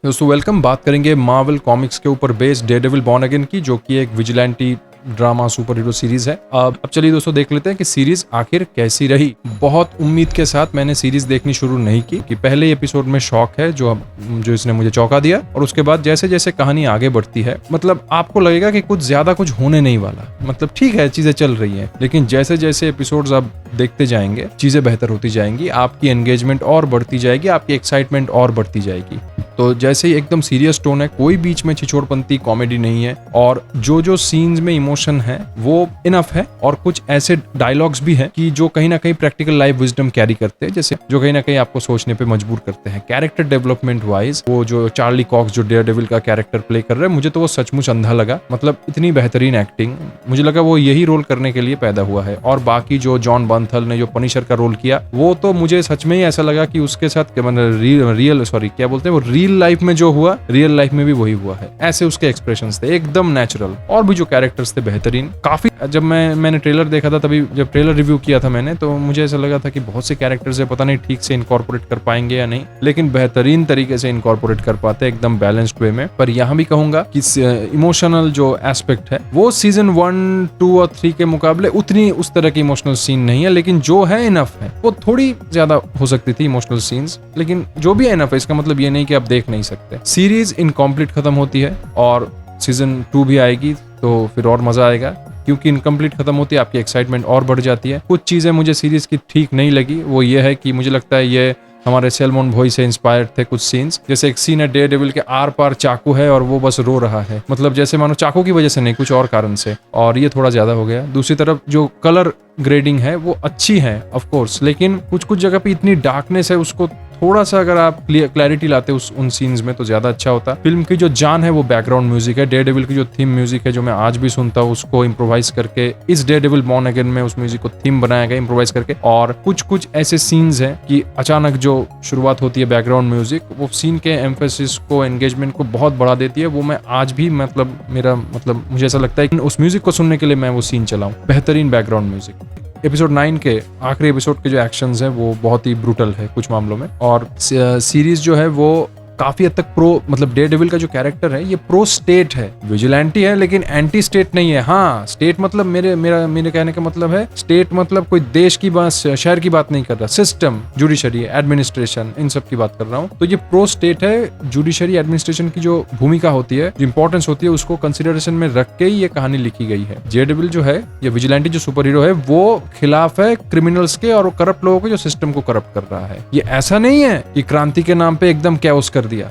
दोस्तों वेलकम। बात करेंगे मार्वल कॉमिक्स के ऊपर बेस्ड डेयरडेविल बॉर्न अगेन की, जो कि एक vigilante drama super hero series है। अब चलिए दोस्तों देख लेते हैं कि सीरीज आखिर कैसी रही। बहुत उम्मीद के साथ मैंने सीरीज देखनी शुरू नहीं की कि पहले एपिसोड में शॉक है जो इसने मुझे चौंका दिया, और उसके बाद जैसे जैसे कहानी आगे बढ़ती है मतलब आपको लगेगा कि कुछ ज्यादा कुछ होने नहीं वाला। मतलब ठीक है, चीजें चल रही हैं, लेकिन जैसे जैसे एपिसोड्स आप देखते जाएंगे चीजें बेहतर होती जाएंगी, आपकी एंगेजमेंट और बढ़ती जाएगी, आपकी एक्साइटमेंट और बढ़ती जाएगी। तो जैसे ही एकदम सीरियस टोन है, कोई बीच में छिछोड़पंती कॉमेडी नहीं है, और जो सीन्स में इमोशन है वो इनफ है, और कुछ ऐसे डायलॉग्स भी हैं कि जो कहीं ना कहीं प्रैक्टिकल लाइफ विजडम कैरी करते हैं, जैसे जो कहीं ना कहीं आपको सोचने पे मजबूर करते हैं। कैरेक्टर डेवलपमेंट वाइज वो जो चार्ली कॉक्स जो डेयरडेविल का कैरेक्टर प्ले कर रहे हैं, मुझे तो वो सचमुच अंधा लगा। मतलब इतनी बेहतरीन एक्टिंग, मुझे लगा वो यही रोल करने के लिए पैदा हुआ है। और बाकी जो जॉन बर्नथल ने जो पनिशर का रोल किया, वो तो मुझे सच में ही ऐसा लगा कि उसके साथ क्या बोलते हैं वो रियल लाइफ में जो हुआ, रियल लाइफ में भी वही हुआ है। ऐसे उसके एक्सप्रेशंस थे एकदम नेचुरल, और भी जो कैरेक्टर्स थे बेहतरीन। काफी जब मैंने ट्रेलर देखा था, तभी जब ट्रेलर रिव्यू किया था मैंने, तो मुझे ऐसा लगा था कि बहुत से कैरेक्टर्स है, पता नहीं ठीक से इनकॉर्पोरेट कर पाएंगे या नहीं, लेकिन बेहतरीन तरीके से इनकॉर्पोरेट कर पाते एकदम बैलेंस्ड वे में। पर यहाँ भी कहूंगा कि इमोशनल जो एस्पेक्ट है वो सीजन 1, 2 और 3 के मुकाबले उतनी उस तरह की इमोशनल सीन नहीं है, लेकिन जो है इनफ है। वो थोड़ी ज्यादा हो सकती थी इमोशनल सीन्स, लेकिन जो भी है इनफ है। इसका मतलब ये नहीं कि आप देख नहीं सकते। सीरीज इनकम्प्लीट खत्म होती है और सीजन 2 भी आएगी तो फिर और मजा आएगा, क्योंकि इनकम्प्लीट खत्म होती है, आपकी एक्साइटमेंट और बढ़ जाती है। कुछ चीजें मुझे सीरीज की ठीक नहीं लगी, वो ये है कि मुझे लगता है ये हमारे सैलमन भोई से इंस्पायर्ड थे कुछ सीन्स। जैसे एक सीन है डेयरडेविल के आर पार चाकू है और वो बस रो रहा है, मतलब जैसे मानो चाकू की वजह से नहीं, कुछ और कारण से, और ये थोड़ा ज्यादा हो गया। दूसरी तरफ जो कलर ग्रेडिंग है वो अच्छी है ऑफ कोर्स, लेकिन कुछ कुछ जगह पे इतनी डार्कनेस है, उसको थोड़ा सा अगर आप क्लैरिटी लाते उन सीन्स में तो ज्यादा अच्छा होता। फिल्म की जो जान है वो बैकग्राउंड म्यूजिक है। डेयरडेविल की जो थीम म्यूजिक है, जो मैं आज भी सुनता हूँ, उसको इम्प्रोवाइज करके इस डेयरडेविल बॉर्न अगेन में उस म्यूजिक को थीम बनाया गया इम्प्रोवाइज करके। और कुछ कुछ ऐसे सीन्स हैं कि अचानक जो शुरुआत होती है बैकग्राउंड म्यूजिक, वो सीन के एम्फेसिस को, एंगेजमेंट को बहुत बढ़ा देती है। वो मैं आज भी मतलब मुझे ऐसा लगता है कि उस म्यूजिक को सुनने के लिए मैं वो सीन चलाऊं। बेहतरीन बैकग्राउंड म्यूजिक। एपिसोड 9 के आखिरी एपिसोड के जो एक्शंस हैं वो बहुत ही ब्रूटल है कुछ मामलों में, और सीरीज जो है वो काफी हद तक मतलब डेयरडेविल का जो कैरेक्टर है ये प्रो स्टेट है, विजिलेंटी है, लेकिन एंटी स्टेट नहीं है। हाँ, स्टेट मतलब मेरे कहने का मतलब है, स्टेट मतलब कोई देश की बात, शहर की बात नहीं कर रहा, सिस्टम, जुडिशरी, एडमिनिस्ट्रेशन, इन सब की बात कर रहा हूँ। तो ये प्रो स्टेट है। जुडिशरी, एडमिनिस्ट्रेशन की जो भूमिका होती है, जो इंपॉर्टेंस होती है, उसको कंसिडरेशन में रख के ही ये कहानी लिखी गई है। डेयरडेविल जो है, ये विजिलेंटी जो सुपर हीरो है, वो खिलाफ है क्रिमिनल्स के और करप्ट लोगों के जो सिस्टम को करप्ट कर रहा है। ये ऐसा नहीं है कि क्रांति के नाम पे एकदम कैओस कर दिया।